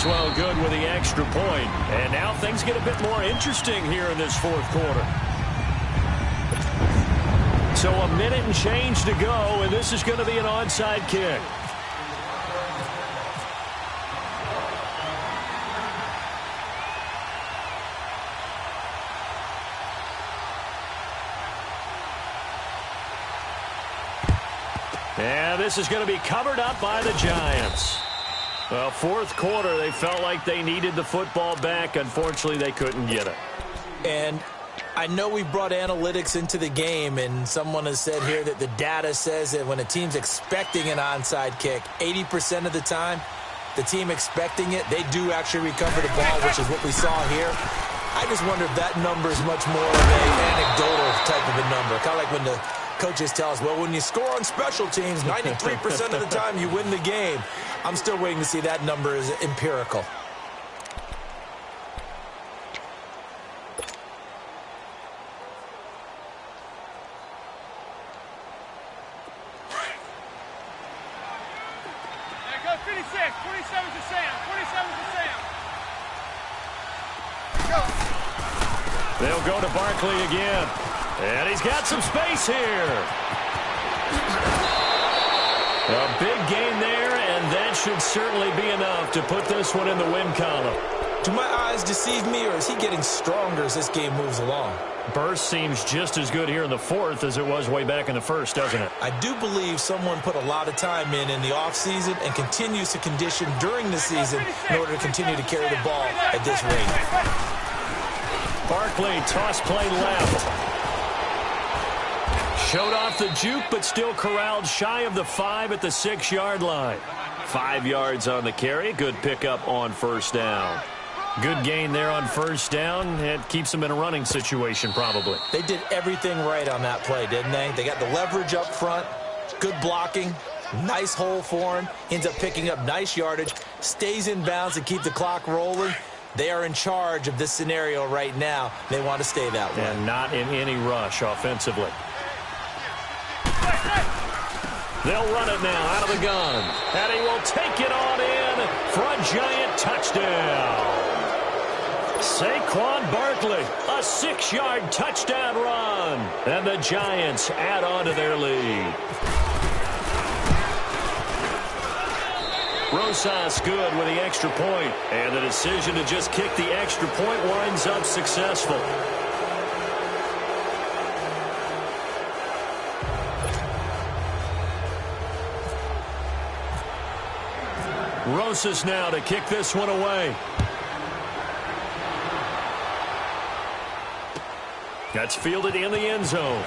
is well good with the extra point. And now things get a bit more interesting here in this fourth quarter. So a minute and change to go, and this is going to be an onside kick. And this is going to be covered up by the Giants. Well, fourth quarter, they felt like they needed the football back. Unfortunately, they couldn't get it. And I know we brought analytics into the game, and someone has said here that the data says that when a team's expecting an onside kick, 80% of the time, the team expecting it, they do actually recover the ball, which is what we saw here. I just wonder if that number is much more of an anecdotal type of a number, kind of like when the coaches tell us, well, when you score on special teams, 93% of the time you win the game. I'm still waiting to see that number is empirical. Go 56, 27's to Sam, 27's to Sam. Go. They'll go to Barkley again. And he's got some space here. A big gain there, and that should certainly be enough to put this one in the win column. Do my eyes deceive me, or is he getting stronger as this game moves along? Burst seems just as good here in the fourth as it was way back in the first, doesn't it? I do believe someone put a lot of time in the offseason and continues to condition during the season in order to continue to carry the ball at this rate. Barkley, toss play left. Showed off the juke, but still corralled shy of the 5 at the 6-yard line. 5 yards on the carry. Good pickup on first down. Good gain there on first down. It keeps them in a running situation, probably. They did everything right on that play, didn't they? They got the leverage up front, good blocking, nice hole for him, ends up picking up nice yardage, stays in bounds and keep the clock rolling. They are in charge of this scenario right now. They want to stay that way. And not in any rush offensively. They'll run it now out of the gun. And he will take it on in for a giant touchdown. Saquon Barkley, a 6-yard touchdown run. And the Giants add on to their lead. Rosas good with the extra point. And the decision to just kick the extra point winds up successful. Rosas now to kick this one away. That's fielded in the end zone.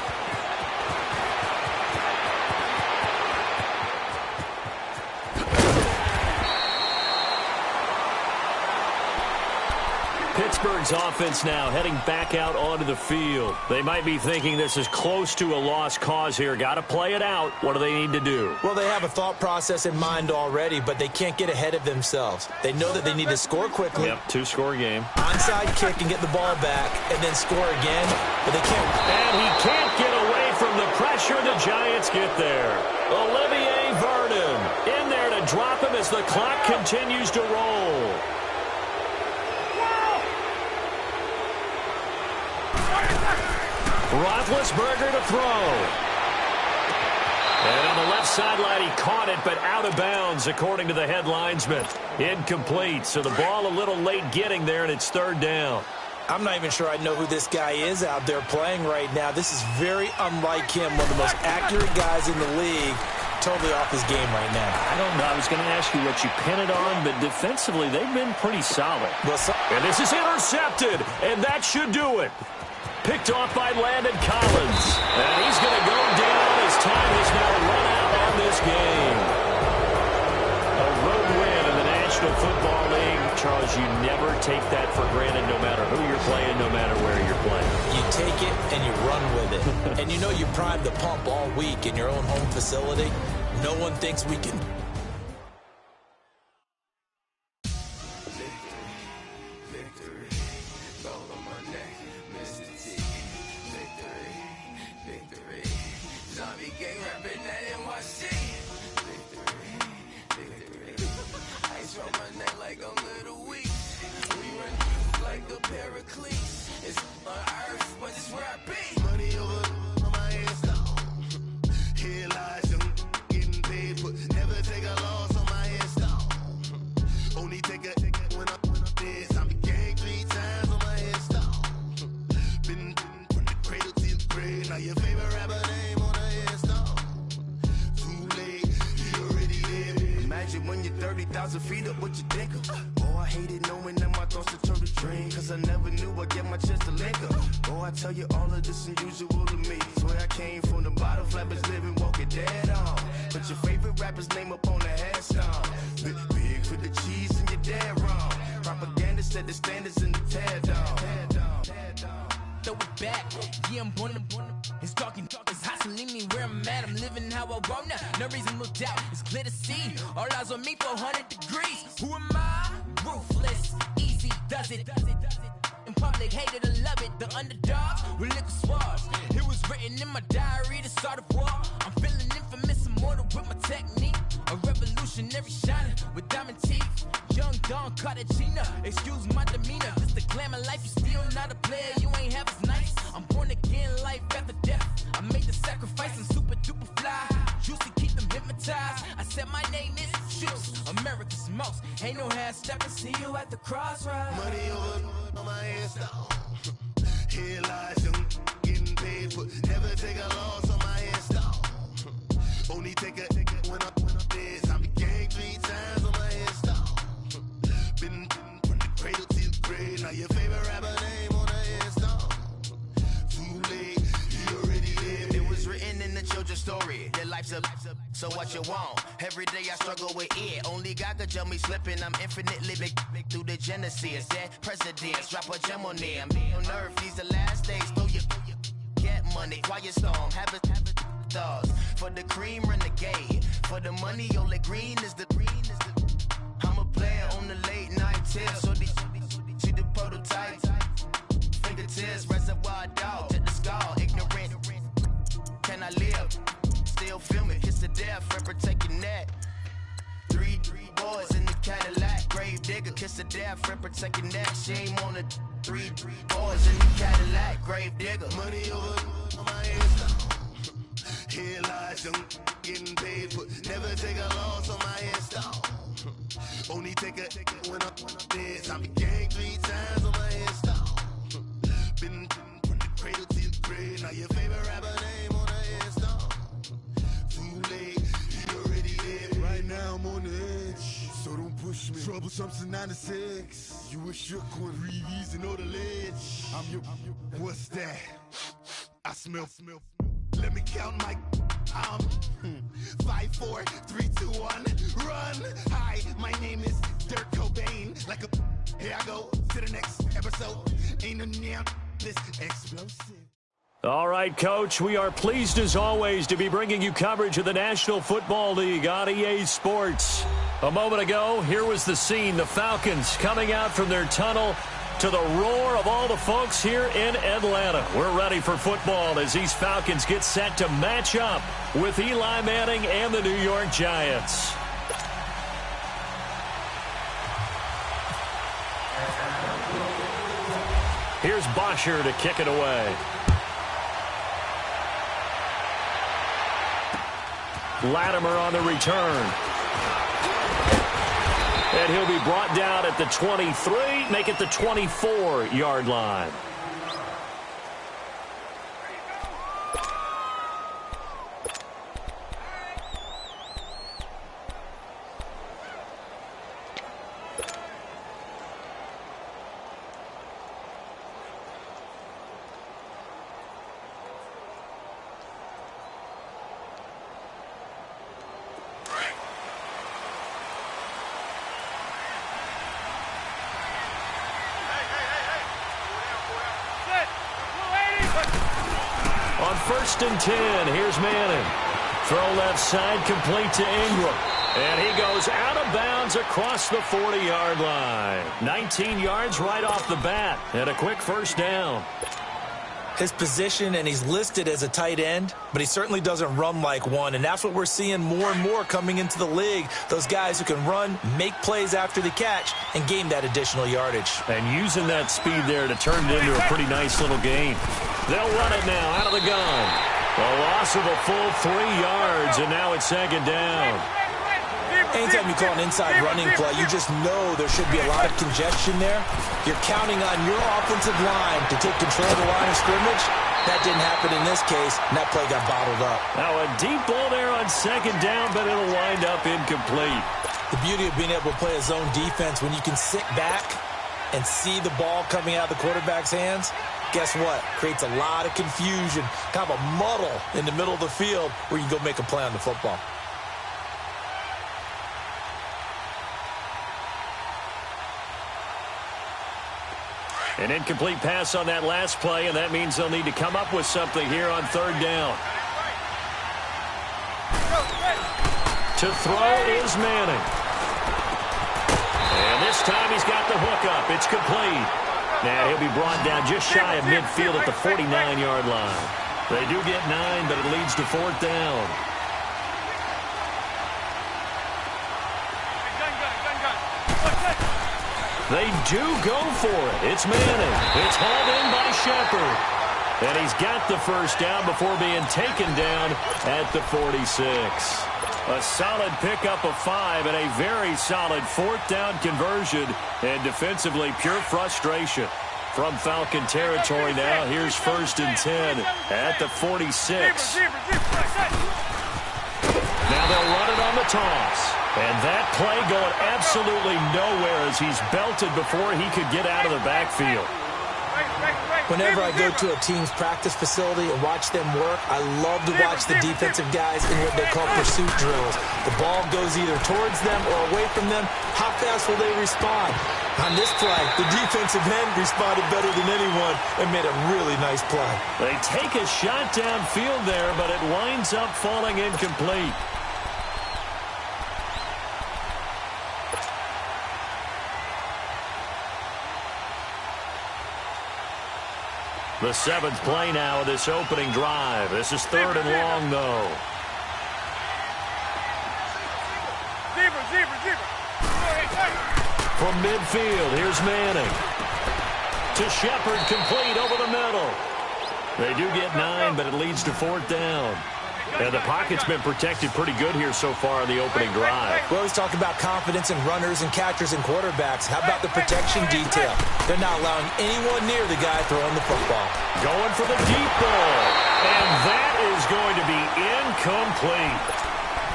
Pittsburgh's offense now heading back out onto the field. They might be thinking this is close to a lost cause here. Got to play it out. What do they need to do? Well, they have a thought process in mind already, but they can't get ahead of themselves. They know that they need to score quickly. Yep, 2-score game. Onside kick and get the ball back, and then score again, but they can't. And he can't get away from the pressure. The Giants get there. Olivier Vernon in there to drop him as the clock continues to roll. Roethlisberger to throw. And on the left sideline, he caught it, but out of bounds, according to the head linesman. Incomplete, so the ball a little late getting there, and it's third down. I'm not even sure I know who this guy is out there playing right now. This is very unlike him, one of the most accurate guys in the league. Totally off his game right now. I don't know. I was going to ask you what you pin it on, but defensively, they've been pretty solid. Well, and this is intercepted, and that should do it. Picked off by Landon Collins. And he's going to go down as time has now run out on this game. A road win in the National Football League. Charles, you never take that for granted no matter who you're playing, no matter where you're playing. You take it and you run with it. And you know you primed the pump all week in your own home facility. No one thinks we can. Like a little 30,000 feet up, what you think of? Oh, I hated knowing that my thoughts would turn to dream, cause I never knew I'd get my chance to link up. Oh, I tell you all of this unusual to me. Swear I came from the bottom, flappers living, walking dead on. Put your favorite rapper's name up on the headstone. Big for the cheese and you're dead wrong. Propaganda set the standards in the tear down. Throw it back, yeah, I'm born to it's talking, it's hustling me where I'm at. I'm living how I want now, no reason, no doubt. It's clear to see, all eyes on me, 400 degrees. Who am I? Ruthless, easy, does it. In public, hated or love it. The underdogs with liquor swabs. It was written in my diary to start a war. I'm feeling infamous, immortal with my technique. A revolutionary shining with diamond teeth. Young Don Cartagena, excuse my demeanor. Just the glamour life, you still not a player. You ain't half as nice. I'm born again, life after death. I made the sacrifice and super duper fly. Used to keep them hypnotized. I said my name is Juice, America's most. Ain't no half stepping. See you at the crossroads. Money over on my headstone. Here lies young, getting paid, but never take a loss on my headstone. Only take a when I'm dead. I be gang 3 times on my headstone. Been from the cradle to the grave. Now your favorite rapper name on the headstone. Too late, you already lived. It was written in the children's story. Their life's a so what you want? Every day I struggle with it. Only God could tell me slipping. I'm infinitely big through the genesis. Dead presidents, drop a gem on them. On earth, these the last days. Throw your get money, quiet storm. Have a stars for the cream renegade. For the money, only green is the. I'm a player on the late night tips. So they see the prototype. Fingertips, reservoir dog. Take the skull, ignorant. Can I live? Still film it, kiss to death, friend protect your neck. 3 boys in the Cadillac, grave digger, kiss to death, friend protect your neck. Shame on the 3 boys in the Cadillac, grave digger. Money over on my headstone. Here lies young, getting paid, but never take a loss on my headstone. Only take a when I'm dead. I be gang 3 times on my headstone. Been from the cradle to the grave. Now your favorite rapper name on the headstone. Too late, you already dead. Right now I'm on the edge, so don't push me. Troublesome since 96. You a shook one, breathe easy, know the ledge. I'm your, what's that? I smell. Let me count my 5, 4, 3, 2, 1, run. Hi, my name is Dirk Cobain. Like a, here I go to the next episode. Ain't no damn this explosive. All right, Coach, we are pleased as always to be bringing you coverage of the National Football League on EA Sports. A moment ago, here was the scene. The Falcons coming out from their tunnel to the roar of all the folks here in Atlanta. We're ready for football as these Falcons get set to match up with Eli Manning and the New York Giants. Here's Bosher to kick it away. Latimer on the return. And he'll be brought down at the 23, make it the 24-yard line. On 1st and 10, here's Manning. Throw left side, complete to Ingram. And he goes out of bounds across the 40-yard line. 19 yards right off the bat, and a quick first down. His position, and he's listed as a tight end, but he certainly doesn't run like one, and that's what we're seeing more and more coming into the league. Those guys who can run, make plays after the catch, and gain that additional yardage. And using that speed there to turn it into a pretty nice little game. They'll run it now out of the gun. A loss of a full 3 yards, and now it's 2nd down. Anytime you call an inside running play, you just know there should be a lot of congestion there. You're counting on your offensive line to take control of the line of scrimmage. That didn't happen in this case, and that play got bottled up. Now a deep ball there on 2nd down, but it'll wind up incomplete. The beauty of being able to play a zone defense, when you can sit back and see the ball coming out of the quarterback's hands, guess what? Creates a lot of confusion, kind of a muddle in the middle of the field where you can go make a play on the football. An incomplete pass on that last play, and that means they'll need to come up with something here on third down. To throw is Manning. And this time he's got the hook up. It's complete. Now he'll be brought down just shy of midfield at the 49-yard line. They do get 9, but it leads to fourth down. They do go for it. It's Manning. It's hauled in by Shepard. And he's got the first down before being taken down at the 46. A solid pickup of 5 and a very solid fourth down conversion. And defensively, pure frustration. From Falcon territory now, here's 1st and 10 at the 46. Now they'll run it on the toss. And that play going absolutely nowhere as he's belted before he could get out of the backfield. Whenever I go to a team's practice facility and watch them work, I love to watch the defensive guys in what they call pursuit drills. The ball goes either towards them or away from them. How fast will they respond? On this play, the defensive end responded better than anyone and made a really nice play. They take a shot downfield there, but it winds up falling incomplete. The 7th play now of this opening drive. This is 3rd and long, though. From midfield, here's Manning. To Shepard, complete over the middle. They do get 9, but it leads to fourth down. And the pocket's been protected pretty good here so far in the opening drive. We always talk about confidence in runners and catchers and quarterbacks. How about the protection detail? They're not allowing anyone near the guy throwing the football. Going for the deep ball. And that is going to be incomplete.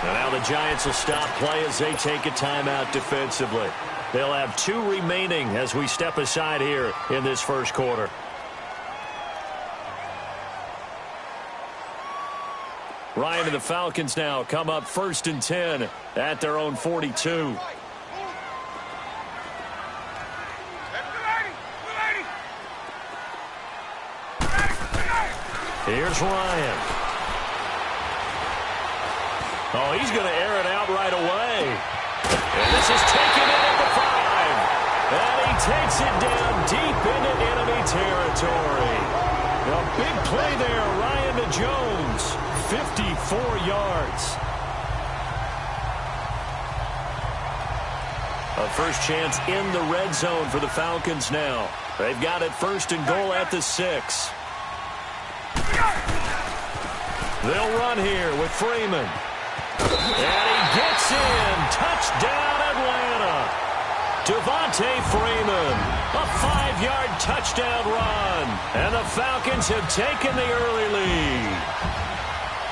And now the Giants will stop play as they take a timeout defensively. They'll have 2 remaining as we step aside here in this first quarter. Ryan and the Falcons now come up 1st and 10 at their own 42. Here's Ryan. Oh, he's going to air it out right away. And this is taken in at the 5. And he takes it down deep into enemy territory. A big play there, Ryan to Jones. 54 yards. A first chance in the red zone for the Falcons now. They've got it 1st and goal at the 6. They'll run here with Freeman. And he gets in. Touchdown, Atlanta. Devontae Freeman. A 5-yard touchdown run. And the Falcons have taken the early lead.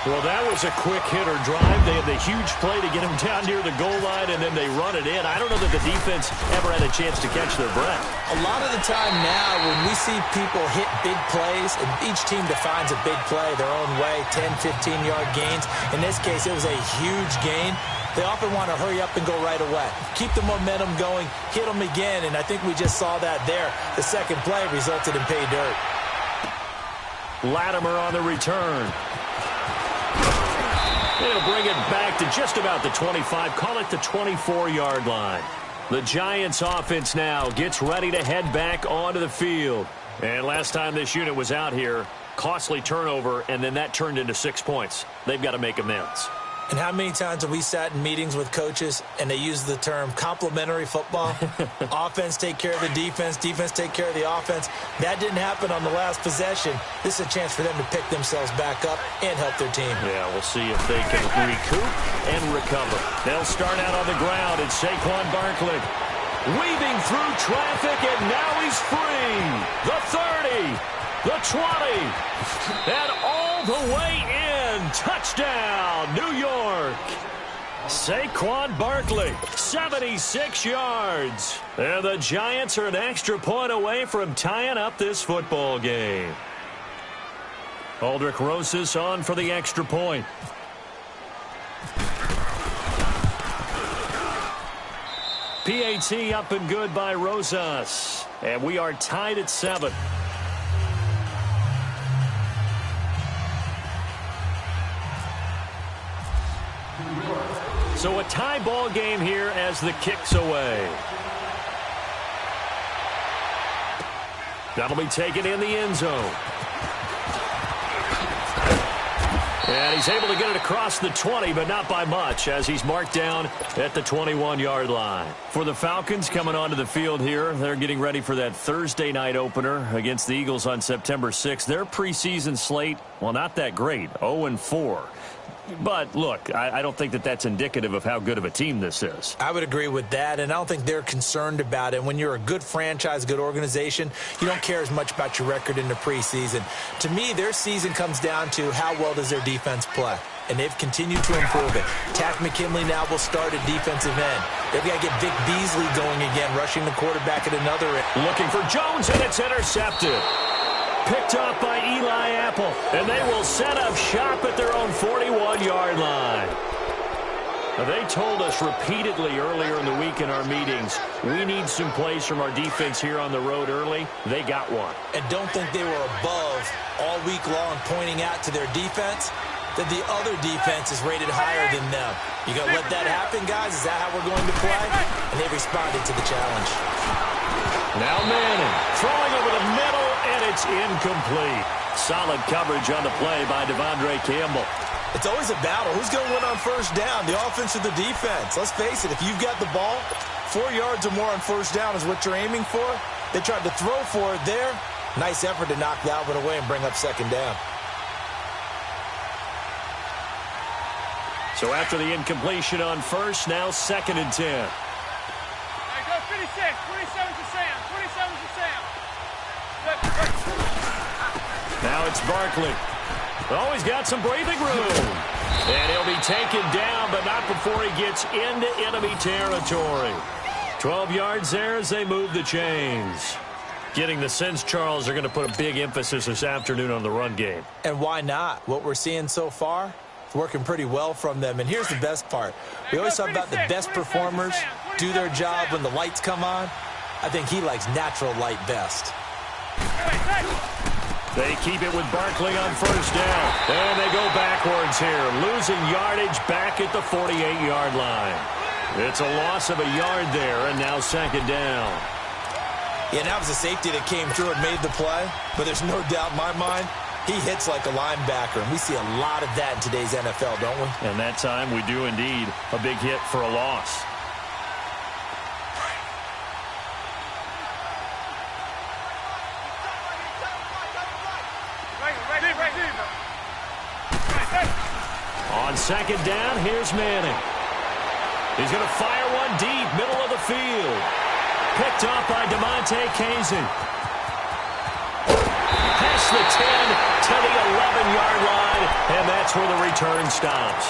Well, that was a quick hitter drive. They had the huge play to get him down near the goal line, and then they run it in. I don't know that the defense ever had a chance to catch their breath. A lot of the time now when we see people hit big plays, and each team defines a big play their own way, 10, 15-yard gains. In this case, it was a huge gain. They often want to hurry up and go right away. Keep the momentum going, hit them again, and I think we just saw that there. The second play resulted in pay dirt. Latimer on the return. They'll bring it back to just about the 25, call it the 24-yard line. The Giants offense now gets ready to head back onto the field. And last time this unit was out here, costly turnover, and then that turned into 6 points. They've got to make amends. And how many times have we sat in meetings with coaches and they use the term complementary football? Offense take care of the defense, defense take care of the offense. That didn't happen on the last possession. This is a chance for them to pick themselves back up and help their team. Yeah, we'll see if they can recoup and recover. They'll start out on the ground. It's Saquon Barkley weaving through traffic, and now he's free. The 30, the 20, and all the way in. Touchdown, New York. Saquon Barkley, 76 yards. And the Giants are an extra point away from tying up this football game. Aldrich Rosas on for the extra point. PAT up and good by Rosas. And we are tied at 7. So a tie ball game here as the kick's away. That'll be taken in the end zone. And he's able to get it across the 20, but not by much, as he's marked down at the 21-yard line. For the Falcons coming onto the field here, they're getting ready for that Thursday night opener against the Eagles on September 6th. Their preseason slate, well, not that great, 0-4. But, look, I don't think that that's indicative of how good of a team this is. I would agree with that, and I don't think they're concerned about it. When you're a good franchise, good organization, you don't care as much about your record in the preseason. To me, their season comes down to how well does their defense play. And they've continued to improve it. Tack McKinley now will start at defensive end. They've got to get Vic Beasley going again, rushing the quarterback at another end. Looking for Jones, and it's intercepted. Picked off by Eli Apple, and they will set up shop at their own 41-yard line. Now, they told us repeatedly earlier in the week in our meetings, we need some plays from our defense here on the road early. They got one. And don't think they were above all week long pointing out to their defense that the other defense is rated higher than them. You going to let that happen, guys? Is that how we're going to play? And they responded to the challenge. Now Manning throwing over the middle, and it's incomplete. Solid coverage on the play by Devondre Campbell. It's always a battle. Who's going to win on first down, the offense or the defense? Let's face it, if you've got the ball, 4 yards or more on first down is what you're aiming for. They tried to throw for it there. Nice effort to knock that one away and bring up second down. So after the incompletion on first, now 2nd and 10. All right, go 56. 27's to Sam. 27's to Sam. Now it's Barkley. Oh, he's got some breathing room. And he'll be taken down, but not before he gets into enemy territory. 12 yards there as they move the chains. Getting the sense, Charles, they're going to put a big emphasis this afternoon on the run game. And why not? What we're seeing so far, it's working pretty well from them. And here's the best part. We always talk about the best performers do their job when the lights come on. I think he likes natural light best. They keep it with Barkley on first down. And they go backwards here, losing yardage back at the 48-yard line. It's a loss of a yard there, and now 2nd down. Yeah, that was a safety that came through and made the play. But there's no doubt in my mind, he hits like a linebacker. And we see a lot of that in today's NFL, don't we? And that time we do indeed. A big hit for a loss. On 2nd down, here's Manning. He's going to fire one deep, middle of the field. Picked off by DeMonte Casey. Past the 10 to the 11-yard line, and that's where the return stops.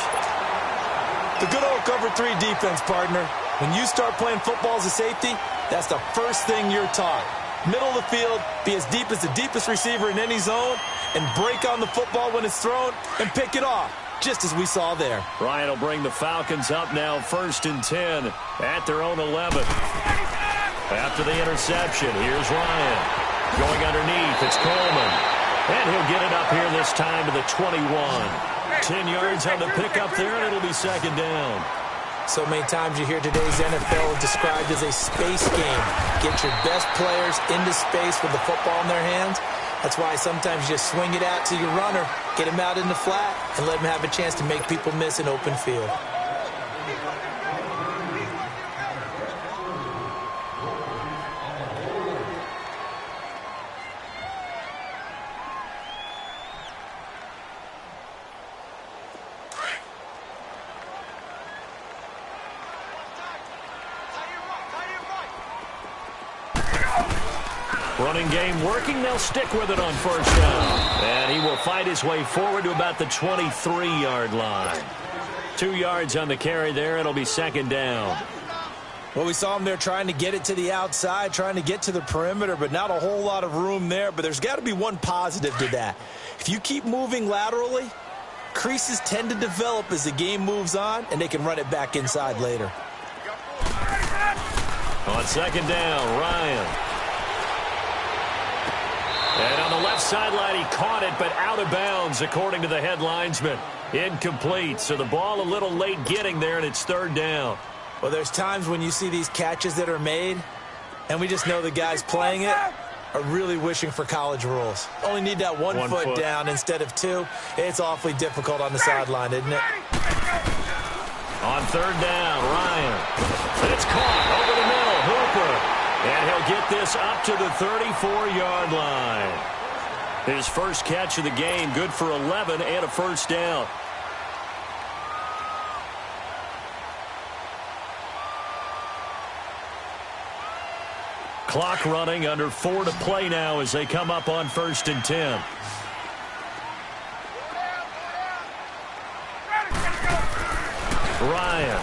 The good old cover 3 defense, partner. When you start playing football as a safety, that's the first thing you're taught. Middle of the field, be as deep as the deepest receiver in any zone, and break on the football when it's thrown and pick it off, just as we saw there. Ryan will bring the Falcons up now 1st and 10 at their own 11. After the interception, here's Ryan. Going underneath, it's Coleman. And he'll get it up here this time to the 21. 10 yards on the pickup there, and it'll be 2nd down. So many times you hear today's NFL described as a space game. Get your best players into space with the football in their hands. That's why sometimes you just swing it out to your runner, get him out in the flat, and let him have a chance to make people miss an open field. Running game working. They'll stick with it on first down. And he will fight his way forward to about the 23-yard line. 2 yards on the carry there. It'll be second down. Well, we saw him there trying to get it to the outside, trying to get to the perimeter, but not a whole lot of room there. But there's got to be one positive to that. If you keep moving laterally, creases tend to develop as the game moves on, and they can run it back inside later. On second down, Ryan. And on the left sideline, he caught it, but out of bounds, according to the head linesman. Incomplete, so the ball a little late getting there, and it's third down. Well, there's times when you see these catches that are made, and we just know the guys playing it are really wishing for college rules. Only need that one foot down instead of 2. It's awfully difficult on the sideline, isn't it? On third down, Ryan. And it's caught over the middle, Hooper. And he'll get this up to the 34-yard line. His first catch of the game, good for 11 and a first down. Clock running, under 4 to play now as they come up on 1st and 10. Ryan.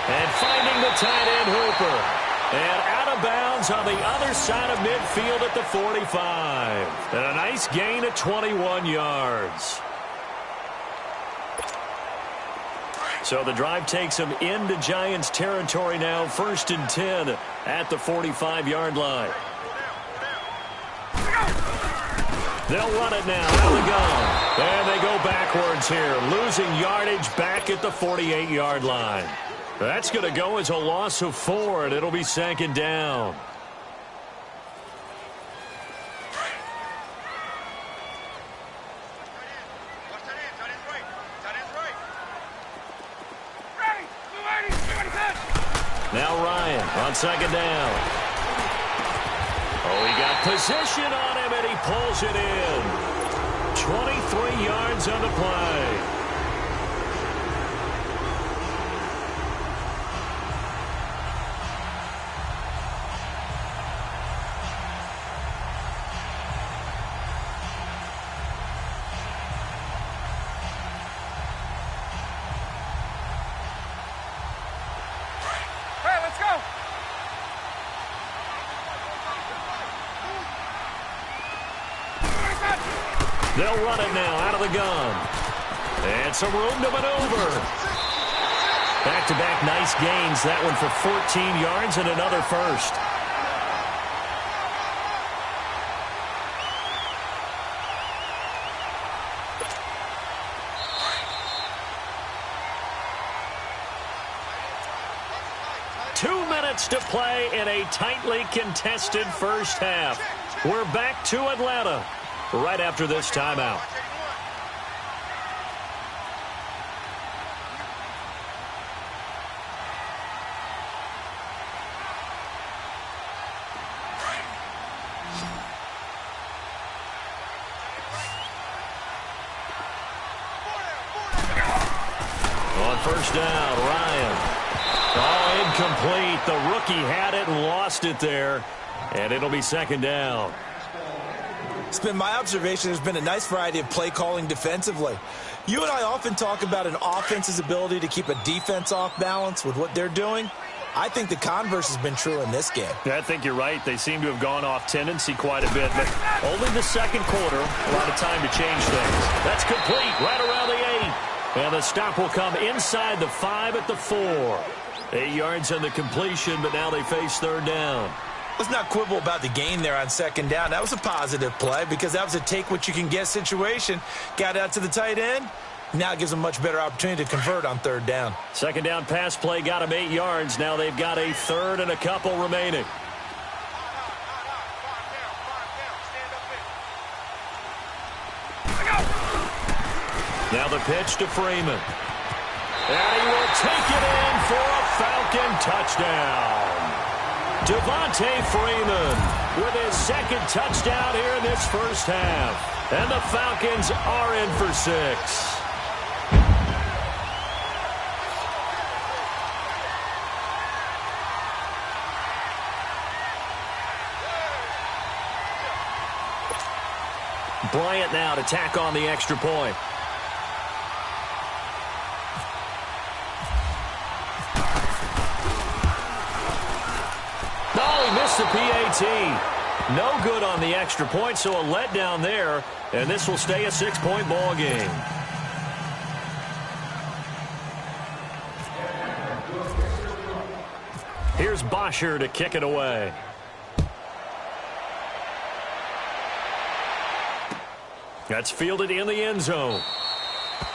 And finding the tight end, Hooper. And out of bounds on the other side of midfield at the 45. And a nice gain of 21 yards. So the drive takes them into Giants territory now, 1st and 10 at the 45-yard line. They'll run it now out of the gun. And they go backwards here, losing yardage back at the 48-yard line. That's going to go as a loss of 4, and it'll be second down. Now Ryan on second down. Oh, he got position on him, and he pulls it in. 23 yards on the play. They'll run it now out of the gun. And some room to maneuver. Back-to-back nice gains. That one for 14 yards and another first. Two minutes to play in a tightly contested first half. We're back to Atlanta right after this timeout. On first down, Ryan. Oh, incomplete. The rookie had it and lost it there. And it'll be second down. It's been my observation there's been a nice variety of play calling defensively. You and I often talk about an offense's ability to keep a defense off balance with what they're doing. I think the converse has been true in this game. I think you're right. They seem to have gone off tendency quite a bit, but only the second quarter, a lot of time to change things. That's complete right around the 8. And the stop will come inside the 5 at the 4. 8 yards on the completion, but now they face third down. Let's not quibble about the gain there on second down. That was a positive play because that was a take-what-you-can-get situation. Got out to the tight end. Now it gives them a much better opportunity to convert on third down. Second down pass play got them 8 yards. Now they've got a third and a couple remaining. Now the pitch to Freeman. And he will take it in for a Falcon touchdown. Devontae Freeman with his second touchdown here in this first half. And the Falcons are in for 6. Bryant now to tack on the extra point. Oh, he missed the PAT. No good on the extra point, so a letdown there, and this will stay a 6-point ball game. Here's Bosher to kick it away. That's fielded in the end zone.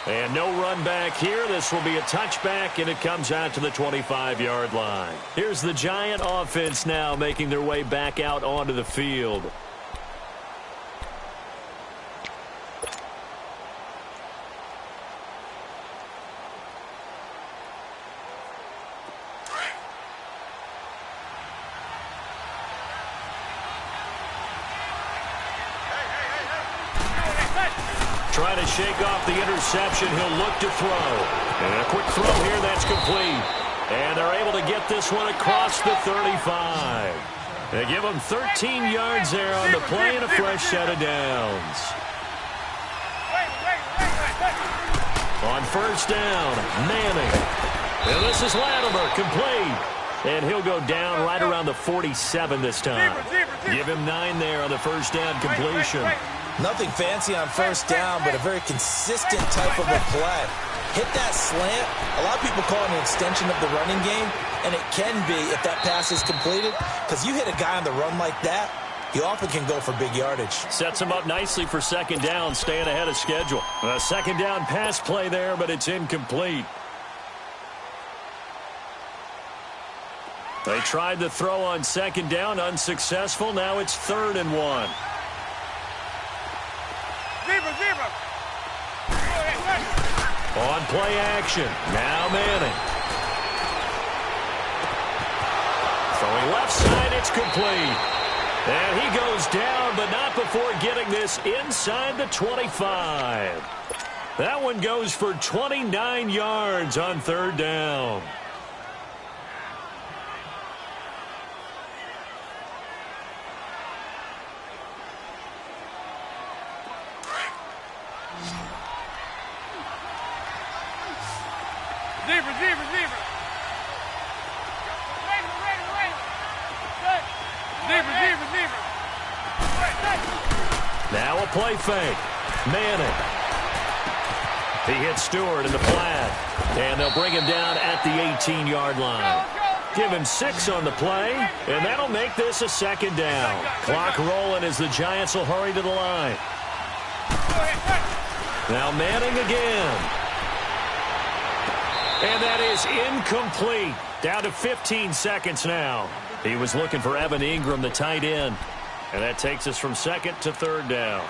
And no run back here. This will be a touchback, and it comes out to the 25-yard line. Here's the Giant offense now making their way back out onto the field. Trying to shake off the interception. He'll look to throw. And a quick throw here. That's complete. And they're able to get this one across the 35. They give him 13 yards there on the play and a fresh set of downs. On first down, Manning. And this is Latimer, complete. And he'll go down right around the 47 this time. Give him 9 there on the first down completion. Nothing fancy on first down, but a very consistent type of a play. Hit that slant. A lot of people call it an extension of the running game, and it can be if that pass is completed, because you hit a guy on the run like that, he often can go for big yardage. Sets him up nicely for second down, staying ahead of schedule. A second down pass play there, but it's incomplete. They tried to throw on second down, unsuccessful. Now it's 3rd and 1. On play action, now Manning. Throwing left side, it's complete. And he goes down, but not before getting this inside the 25. That one goes for 29 yards on 3rd down. Now a play fake. Manning. He hits Stewart in the flat. And they'll bring him down at the 18-yard line. Give him 6 on the play, and that'll make this a second down. Clock rolling as the Giants will hurry to the line. Now Manning again. And that is incomplete. Down to 15 seconds now. He was looking for Evan Ingram, the tight end. And that takes us from 2nd to 3rd down.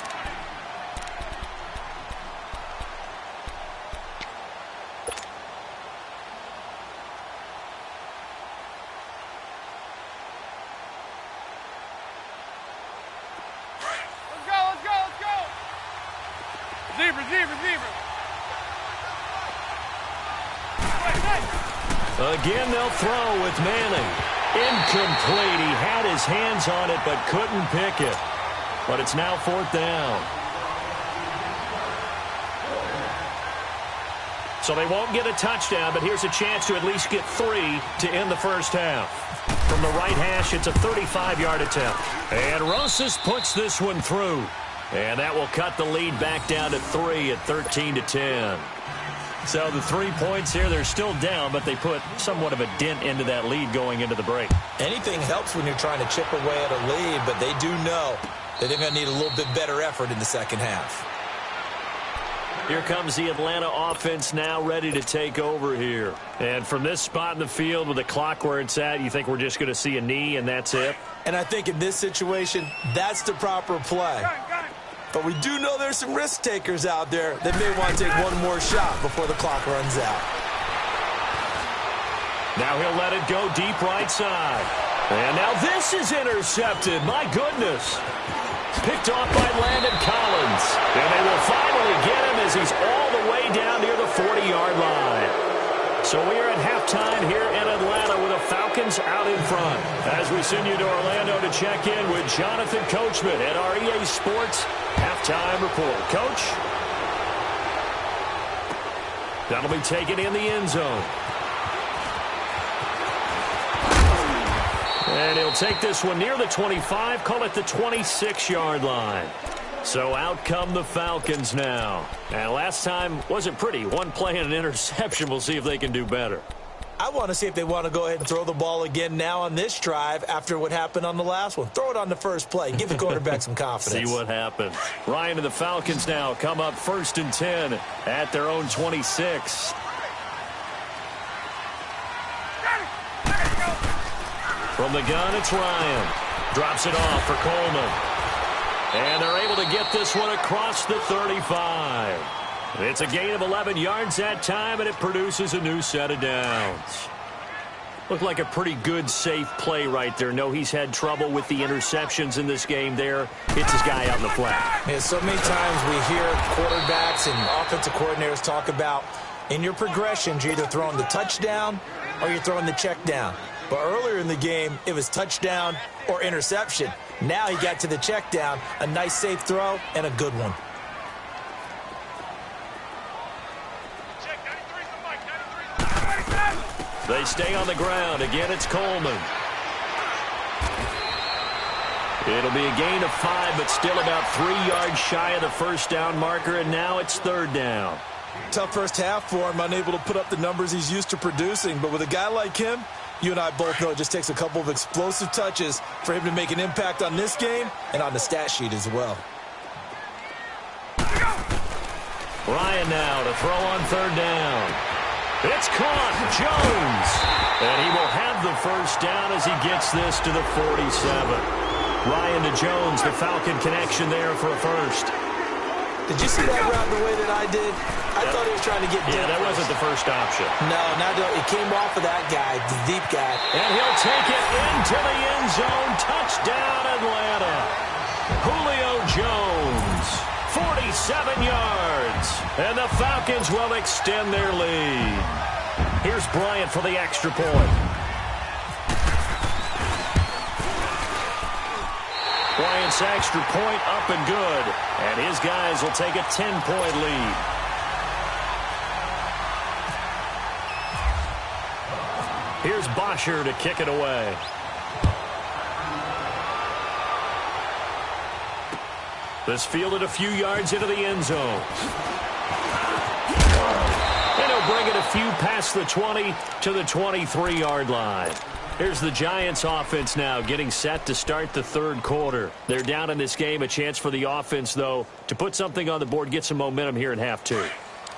Let's go. Zebra. Again, they'll throw with Manning. Incomplete. He had his hands on it but couldn't pick it. But it's now 4th down. So they won't get a touchdown, but here's a chance to at least get 3 to end the first half. From the right hash, it's a 35-yard attempt. And Rosas puts this one through. And that will cut the lead back down to 3 at 13-10. So the 3 points here, they're still down, but they put somewhat of a dent into that lead going into the break. Anything helps when you're trying to chip away at a lead, but they do know that they're going to need a little bit better effort in the second half. Here comes the Atlanta offense now ready to take over here. And from this spot in the field with the clock where it's at, you think we're just going to see a knee and that's it? And I think in this situation, that's the proper play. But we do know there's some risk takers out there that may want to take one more shot before the clock runs out. Now he'll let it go deep right side. And now this is intercepted. My goodness. Picked off by Landon Collins. And they will finally get him as he's all the way down near the 40-yard line. So we are at halftime here in Atlanta with the Falcons out in front. As we send you to Orlando to check in with Jonathan Coachman at our EA Sports halftime halftime report. Coach? That'll be taken in the end zone. And he'll take this one near the 25, call it the 26-yard line. So out come the Falcons now. And last time wasn't pretty. One play and an interception. We'll see if they can do better. I want to see if they want to go ahead and throw the ball again now on this drive after what happened on the last one. Throw it on the first play. Give the quarterback some confidence. See what happens. Ryan and the Falcons now come up 1st and 10 at their own 26. From the gun, it's Ryan. Drops it off for Coleman. And they're able to get this one across the 35. It's a gain of 11 yards that time, and it produces a new set of downs. Looked like a pretty good, safe play right there. No, he's had trouble with the interceptions in this game there. Hits his guy out in the flat. Yeah, so many times we hear quarterbacks and offensive coordinators talk about in your progressions, you're either throwing the touchdown or you're throwing the check down. But earlier in the game, it was touchdown or interception. Now he got to the check down, a nice safe throw, and a good one. They stay on the ground. Again, it's Coleman. It'll be a gain of 5, but still about 3 yards shy of the first down marker, and now it's 3rd down. Tough first half for him, unable to put up the numbers he's used to producing. But with a guy like him, you and I both know it just takes a couple of explosive touches for him to make an impact on this game and on the stat sheet as well. Ryan now to throw on 3rd down. It's caught. Jones. And he will have the first down as he gets this to the 47. Ryan to Jones, the Falcon connection there for a first. Did you see that route the way that I did? I thought he was trying to get deep. Yeah, that wasn't the first option. No, it came off of that guy, the deep guy. And he'll take it into the end zone. Touchdown, Atlanta. Julio Jones, 47 yards. And the Falcons will extend their lead. Here's Bryant for the extra point. Bryant's extra point up and good. And his guys will take a 10-point lead. Here's Bosher to kick it away. This fielded a few yards into the end zone. And he'll bring it a few past the 20 to the 23-yard line. Here's the Giants offense now getting set to start the 3rd quarter. They're down in this game. A chance for the offense, though, to put something on the board, get some momentum here in half 2.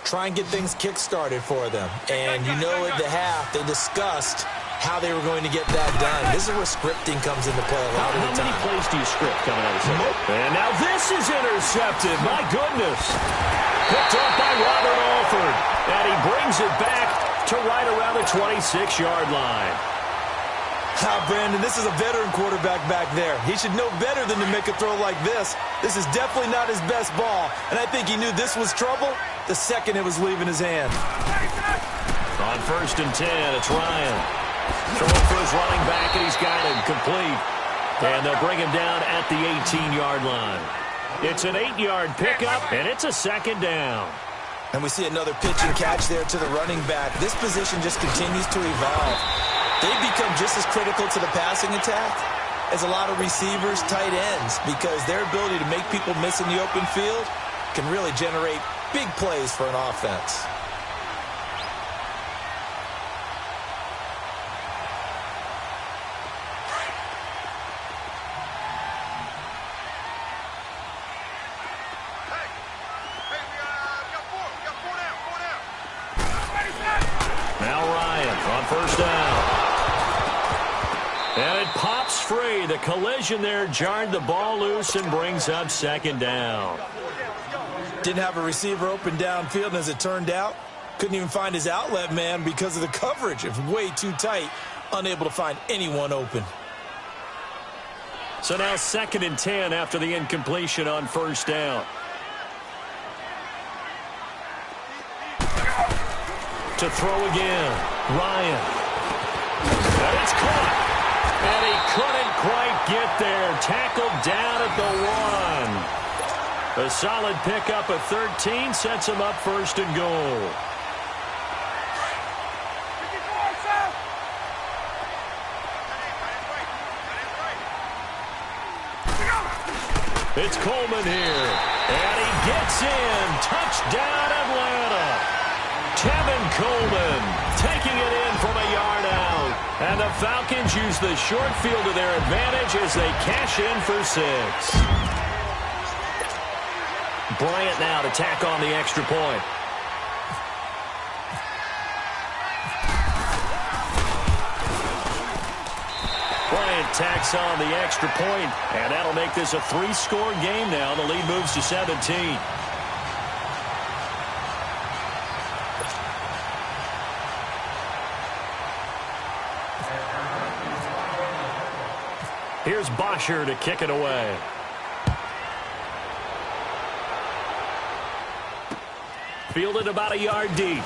Try and get things kick-started for them. And you know at the half, they discussed how they were going to get that done. This is where scripting comes into play a lot of the time. How many plays do you script coming out of the second? And now this is intercepted. My goodness. Picked up by Robert Alford. And he brings it back to right around the 26-yard line. Brandon, this is a veteran quarterback back there. He should know better than to make a throw like this. This is definitely not his best ball. And I think he knew this was trouble the second it was leaving his hand. On 1st and 10, it's Ryan. Throwing for his running back, and he's got him complete. And they'll bring him down at the 18-yard line. It's an 8-yard pickup, and it's a 2nd down. And we see another pitch and catch there to the running back. This position just continues to evolve. They've become just as critical to the passing attack as a lot of receivers, tight ends, because their ability to make people miss in the open field can really generate big plays for an offense. Now Ryan on 1st down. And it pops free. The collision there jarred the ball loose and brings up 2nd down. Didn't have a receiver open downfield, and as it turned out, couldn't even find his outlet man because of the coverage. It was way too tight, unable to find anyone open. So now 2nd and 10 after the incompletion on 1st down. To throw again, Ryan. And it's caught. And he couldn't quite get there. Tackled down at the 1. A solid pickup of 13 sets him up first and goal. It's Coleman here, and he gets in. Touchdown, Atlanta. Tevin Coleman taking it in from a yard out. And the Falcons use the short field to their advantage as they cash in for 6. Bryant now to tack on the extra point. Bryant tacks on the extra point, and that'll make this a 3-score game now. The lead moves to 17. Here's Bosher to kick it away. Fielded about a yard deep.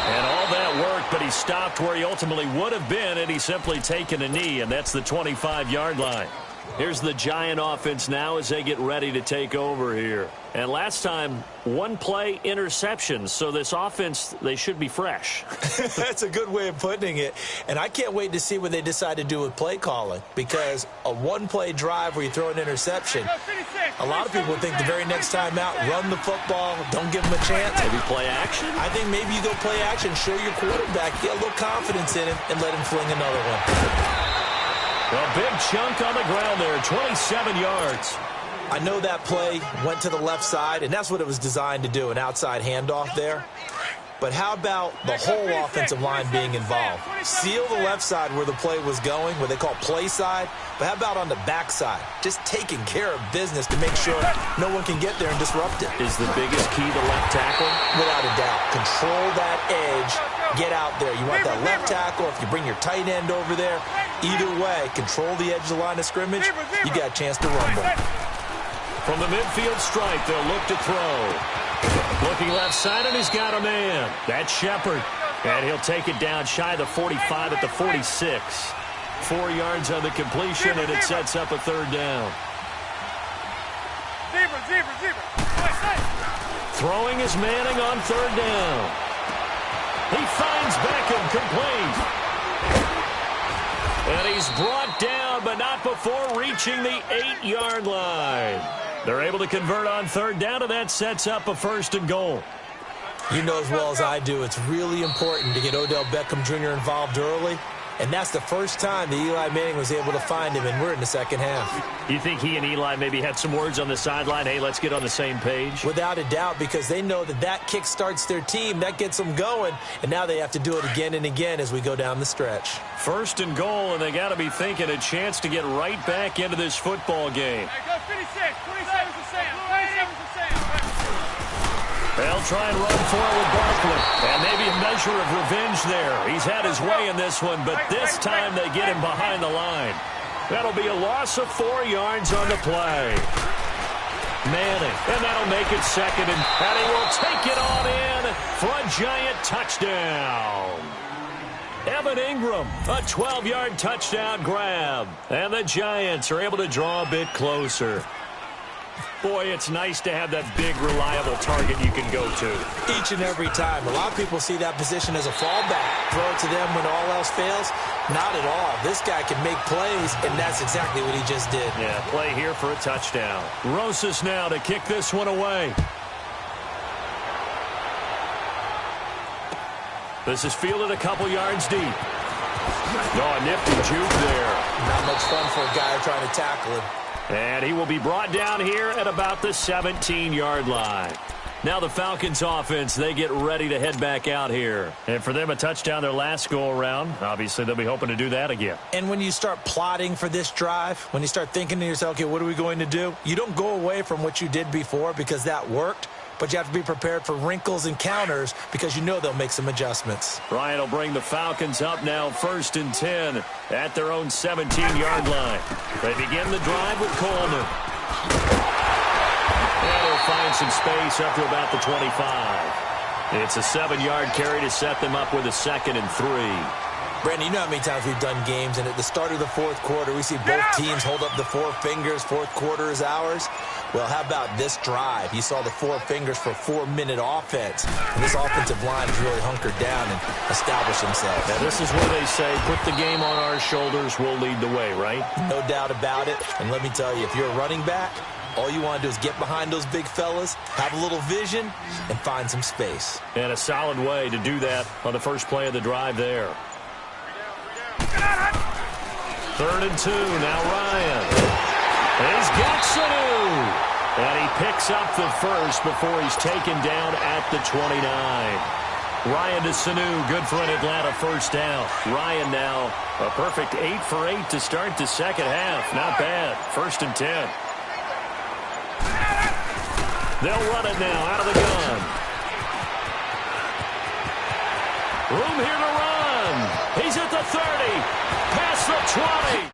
And all that worked, but he stopped where he ultimately would have been, and he's simply taken a knee, and that's the 25-yard line. Here's the Giant offense now as they get ready to take over here. And last time, 1-play interceptions, so this offense, they should be fresh. That's a good way of putting it. And I can't wait to see what they decide to do with play calling, because a 1-play drive where you throw an interception, a lot of people think the very next time out, run the football, don't give them a chance. Maybe play action? I think maybe you go play action, show your quarterback, get a little confidence in him, and let him fling another one. A big chunk on the ground there, 27 yards. I know that play went to the left side, and that's what it was designed to do, an outside handoff there. But how about the whole offensive line being involved? Seal the left side where the play was going, what they call play side, but how about on the back side? Just taking care of business to make sure no one can get there and disrupt it. Is the biggest key the left tackle? Without a doubt. Control that edge. Get out there. You want that left tackle. If you bring your tight end over there, either way, control the edge of the line of scrimmage, you got a chance to rumble. From the midfield stripe, they'll look to throw. Looking left side, and he's got a man. That's Shepard. And he'll take it down shy of the 45 at the 46. 4 yards on the completion, and it sets up a third down. Throwing is Manning on third down. He finds Beckham complete. And he's brought down, but not before reaching the 8-yard line. They're able to convert on third down, and that sets up a first and goal. You know as well as I do, it's really important to get Odell Beckham Jr. involved early. And that's the first time that Eli Manning was able to find him, and we're in the second half. You think he and Eli maybe had some words on the sideline, hey, let's get on the same page? Without a doubt, because they know that that kick starts their team, that gets them going, and now they have to do it again and again as we go down the stretch. First and goal, and they got to be thinking a chance to get right back into this football game. Go 56, 27 to Sam, 27 to Sam. They'll try and run for it with Barkley. And maybe a measure of revenge there. He's had his way in this one, but this time they get him behind the line. That'll be a loss of 4 yards on the play. Manning, and that'll make it second, and he will take it on in for a Giant touchdown. Evan Ingram, a 12-yard touchdown grab. And the Giants are able to draw a bit closer. Boy, it's nice to have that big, reliable target you can go to. Each and every time. A lot of people see that position as a fallback. Throw it to them when all else fails. Not at all. This guy can make plays, and that's exactly what he just did. Yeah, play here for a touchdown. Rosas now to kick this one away. This is fielded a couple yards deep. Oh, a nifty juke there. Not much fun for a guy trying to tackle him. And he will be brought down here at about the 17-yard line. Now the Falcons offense, they get ready to head back out here. And for them, a touchdown their last go-around. Obviously, they'll be hoping to do that again. And when you start plotting for this drive, when you start thinking to yourself, okay, what are we going to do? You don't go away from what you did before because that worked. But you have to be prepared for wrinkles and counters because you know they'll make some adjustments. Ryan will bring the Falcons up now 1st and 10 at their own 17-yard line. They begin the drive with Coleman. And he'll find some space up to about the 25. It's a 7-yard carry to set them up with a 2nd and 3. Brandon, you know how many times we've done games, and at the start of the fourth quarter, we see both teams hold up the four fingers. Fourth quarter is ours. Well, how about this drive? You saw the four fingers for 4-minute offense. And this offensive line has really hunkered down and established themselves. Now, this is where they say, put the game on our shoulders, we'll lead the way, right? No doubt about it. And let me tell you, if you're a running back, all you want to do is get behind those big fellas, have a little vision, and find some space. And a solid way to do that on the first play of the drive there. 3rd and 2, now Ryan. He's got Sanu. And he picks up the first before he's taken down at the 29. Ryan to Sanu, good for an Atlanta first down. Ryan now a perfect 8 for 8 to start the second half. Not bad. 1st and 10. They'll run it now out of the gun. Room here to run. He's at the 30. Past the 20.